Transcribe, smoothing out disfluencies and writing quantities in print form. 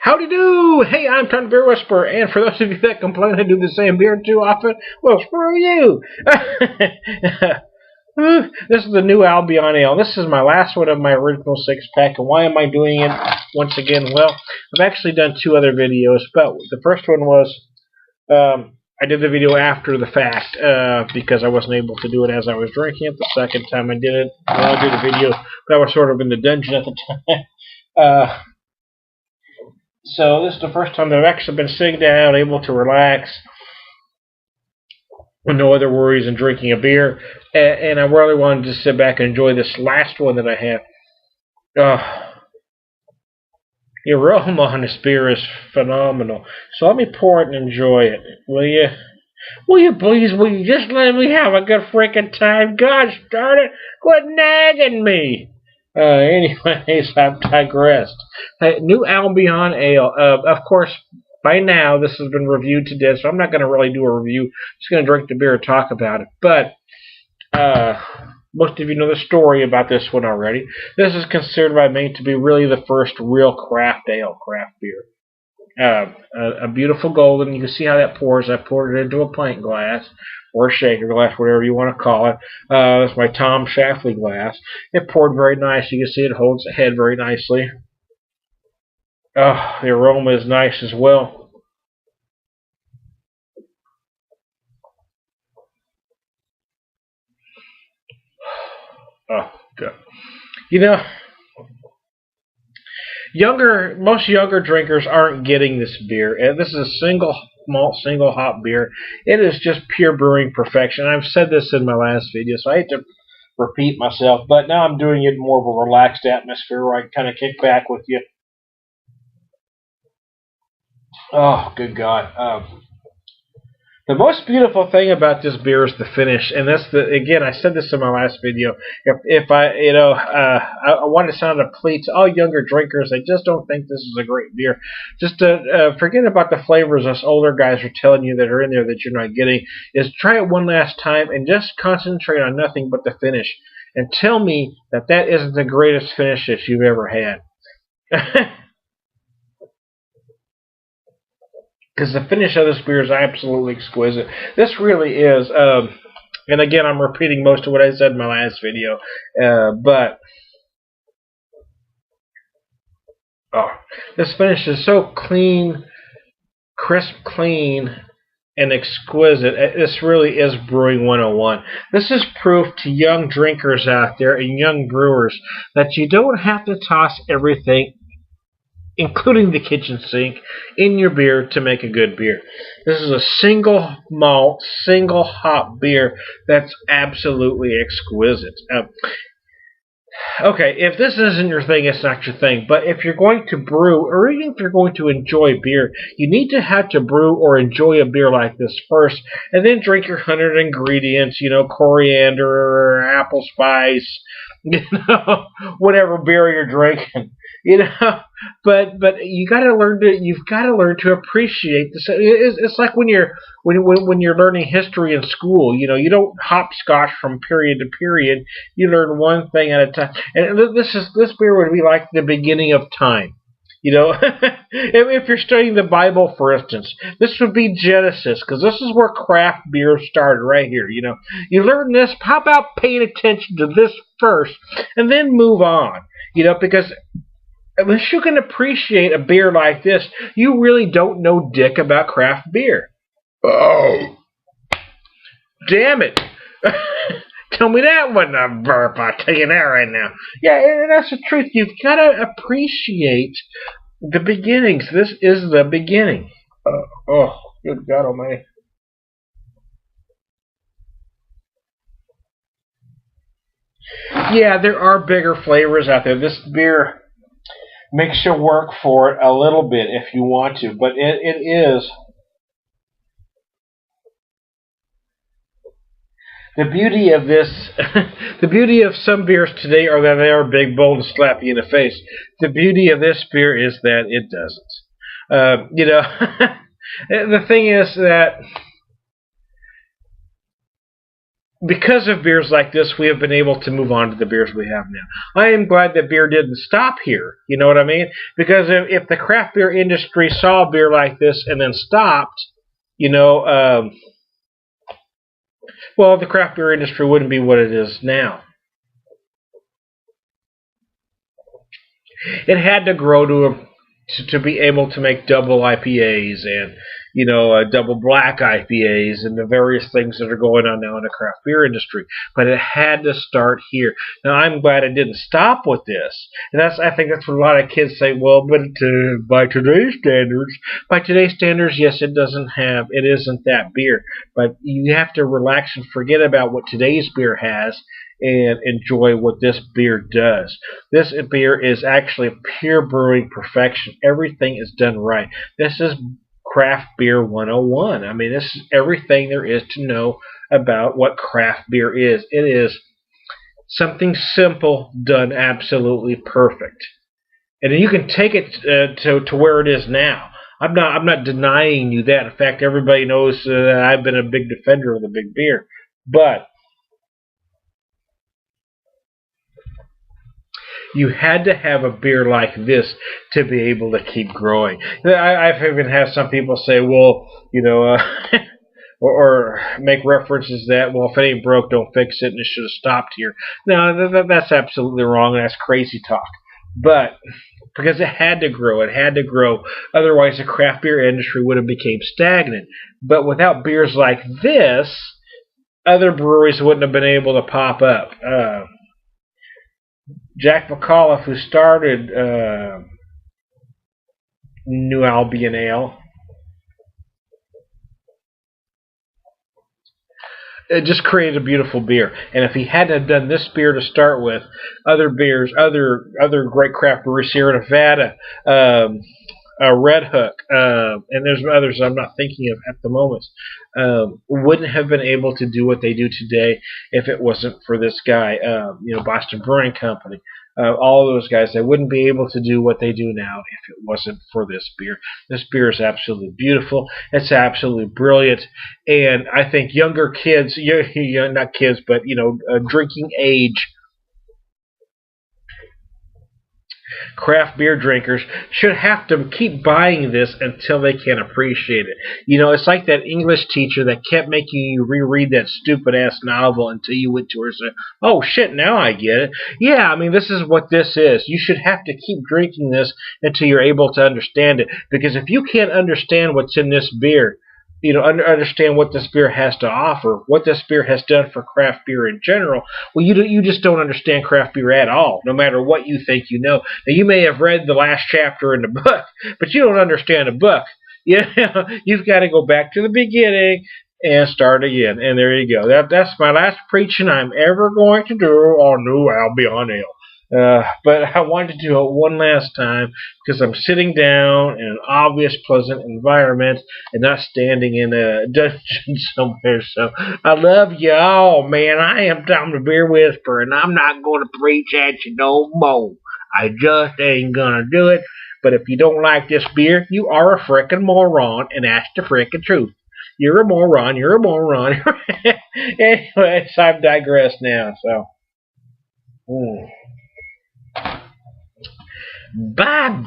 Howdy do! Hey, I'm Ton Beer Whisperer, and for those of you that complain I do the same beer too often, well, screw you! This is the new Albion Ale. This is my last one of my original 6-pack, and why am I doing it once again? Well, I've actually done 2 other videos, but the first one was, I did the video after the fact, because I wasn't able to do it as I was drinking it. The second time I did it, I did the video, but I was sort of in the dungeon at the time. So this is the first time I've actually been sitting down, able to relax, with no other worries, and drinking a beer. And I really wanted to sit back and enjoy this last one that I have. The aroma on this beer is phenomenal. So let me pour it and enjoy it, will you? Will you please? Will you just let me have a good freaking time? Gosh darn it! Quit nagging me. Anyways, I've digressed. New Albion Ale. Of course, by now this has been reviewed to death, so I'm not going to really do a review. I'm just going to drink the beer and talk about it. But most of you know the story about this one already. This is considered by many to be really the first real craft beer. A beautiful golden. You can see how that pours. I poured it into a pint glass or a shaker glass, whatever you want to call it. That's my Tom Shafley glass. It poured very nice. You can see it holds the head very nicely. The aroma is nice as well. Oh, good. You know, most younger drinkers aren't getting this beer. And this is a single malt, single hop beer. It is just pure brewing perfection. I've said this in my last video, so I hate to repeat myself, but now I'm doing it in more of a relaxed atmosphere where I can kind of kick back with you. Oh, good God. The most beautiful thing about this beer is the finish, and that's again, I said this in my last video. If I, I want to sound a plea to all younger drinkers that just don't think this is a great beer. Just forget about the flavors us older guys are telling you that are in there that you're not getting. Is try it one last time and just concentrate on nothing but the finish, and tell me that that isn't the greatest finish that you've ever had. Because the finish of this beer is absolutely exquisite. This really is, and again, I'm repeating most of what I said in my last video, but this finish is so clean, crisp, clean, and exquisite. This really is Brewing 101. This is proof to young drinkers out there and young brewers that you don't have to toss everything, including the kitchen sink, in your beer to make a good beer. This is a single malt, single hop beer that's absolutely exquisite. Okay, if this isn't your thing, it's not your thing. But if you're going to brew, or even if you're going to enjoy beer, you need to have to brew or enjoy a beer like this first, and then drink your 100 ingredients, coriander, or apple spice, whatever beer you're drinking. But you've got to learn to appreciate this. It's like when you're learning history in school. You don't hopscotch from period to period. You learn one thing at a time. And this beer would be like the beginning of time. If you're studying the Bible, for instance, this would be Genesis, because this is where craft beer started, right here. You learn this. How about paying attention to this first, and then move on? Because unless you can appreciate a beer like this, you really don't know dick about craft beer. Oh, damn it! Tell me that wasn't a burp. I'll tell you that right now. Yeah, and that's the truth. You've got to appreciate the beginnings. This is the beginning. Oh, good God Almighty. Yeah, there are bigger flavors out there. This beer makes you work for it a little bit if you want to, but it is. The beauty of this, the beauty of some beers today are that they are big, bold, and slap you in the face. The beauty of this beer is that it doesn't. The thing is that because of beers like this, we have been able to move on to the beers we have now. I am glad that beer didn't stop here. You know what I mean? Because if the craft beer industry saw beer like this and then stopped, you know, well, the craft beer industry wouldn't be what it is now. It had to grow to be able to make double IPAs and double black IPAs and the various things that are going on now in the craft beer industry. But it had to start here. Now I'm glad it didn't stop with this, and I think that's what a lot of kids say. Well, but by today's standards, yes, it isn't that beer. But you have to relax and forget about what today's beer has and enjoy what this beer does. This beer is actually pure brewing perfection. Everything is done right. This is craft beer 101. I mean, this is everything there is to know about what craft beer is. It is something simple done absolutely perfect. And you can take it to where it is now. I'm not denying you that. In fact, everybody knows that I've been a big defender of the big beer. But you had to have a beer like this to be able to keep growing. I've even had some people say, well, or make references that, well, if it ain't broke, don't fix it, and it should have stopped here. No, that's absolutely wrong. That's crazy talk. But because it had to grow, Otherwise, the craft beer industry would have become stagnant. But without beers like this, other breweries wouldn't have been able to pop up. Jack McAuliffe, who started New Albion Ale, it just created a beautiful beer. And if he hadn't have done this beer to start with, other beers, other great craft breweries here in Nevada, Red Hook, and there's others I'm not thinking of at the moment, wouldn't have been able to do what they do today if it wasn't for this guy, Boston Brewing Company. All those guys, they wouldn't be able to do what they do now if it wasn't for this beer. This beer is absolutely beautiful. It's absolutely brilliant. And I think younger kids, not kids, but, drinking age, craft beer drinkers should have to keep buying this until they can appreciate it. It's like that English teacher that kept making you reread that stupid-ass novel until you went to her and said, oh, shit, now I get it. Yeah, I mean, this is what this is. You should have to keep drinking this until you're able to understand it. Because if you can't understand what's in this beer, understand what this beer has to offer, what this beer has done for craft beer in general, well, you just don't understand craft beer at all, no matter what you think you know. Now, you may have read the last chapter in the book, but you don't understand the book. You've got to go back to the beginning and start again. And there you go. That's my last preaching I'm ever going to do on New Albion Ale. But I wanted to do it one last time because I'm sitting down in an obvious, pleasant environment and not standing in a dungeon somewhere. So I love y'all, man. I am Tom the Beer Whisperer, and I'm not going to preach at you no more. I just ain't going to do it. But if you don't like this beer, you are a frickin' moron, and that's the frickin' truth. You're a moron. You're a moron. Anyways, I've digressed now. So. Bye-bye.